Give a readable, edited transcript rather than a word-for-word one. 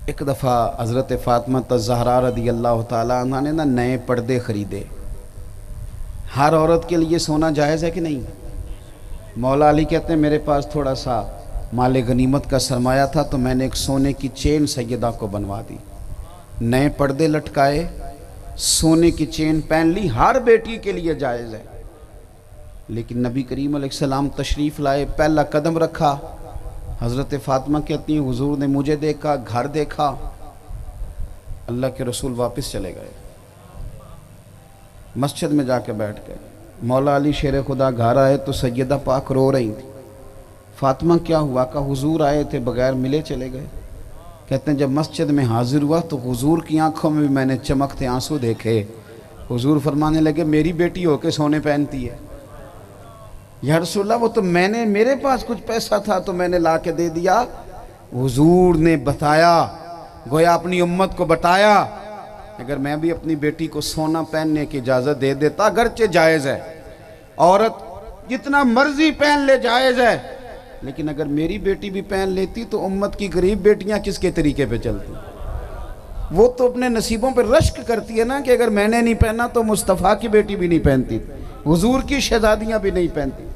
ایک دفعہ حضرت فاطمہ الزہرا رضی اللہ تعالیٰ عنہ نے نئے پردے خریدے۔ ہر عورت کے لیے سونا جائز ہے کہ نہیں؟ مولا علی کہتے ہیں میرے پاس تھوڑا سا مال غنیمت کا سرمایہ تھا تو میں نے ایک سونے کی چین سیدہ کو بنوا دی، نئے پردے لٹکائے، سونے کی چین پہن لی۔ ہر بیٹی کے لیے جائز ہے، لیکن نبی کریم علیہ السلام تشریف لائے، پہلا قدم رکھا، حضرت فاطمہ کہتی ہیں حضور نے مجھے دیکھا، گھر دیکھا، اللہ کے رسول واپس چلے گئے، مسجد میں جا کے بیٹھ گئے۔ مولا علی شیر خدا گھر آئے تو سیدہ پاک رو رہی تھی۔ فاطمہ کیا ہوا؟ کہ حضور آئے تھے، بغیر ملے چلے گئے۔ کہتے ہیں جب مسجد میں حاضر ہوا تو حضور کی آنکھوں میں بھی میں نے چمکتے آنسو دیکھے۔ حضور فرمانے لگے میری بیٹی ہو کے سونے پہنتی ہے؟ یا رسول اللہ وہ تو میں نے، میرے پاس کچھ پیسہ تھا تو میں نے لا کے دے دیا۔ حضور نے بتایا، گویا اپنی امت کو بتایا، اگر میں بھی اپنی بیٹی کو سونا پہننے کی اجازت دے دیتا، اگرچہ جائز ہے، عورت جتنا مرضی پہن لے جائز ہے، لیکن اگر میری بیٹی بھی پہن لیتی تو امت کی غریب بیٹیاں کس کے طریقے پہ چلتی؟ وہ تو اپنے نصیبوں پہ رشک کرتی ہے نا کہ اگر میں نے نہیں پہنا تو مصطفیٰ کی بیٹی بھی نہیں پہنتی، حضور کی شہزادیاں بھی نہیں پہنتی۔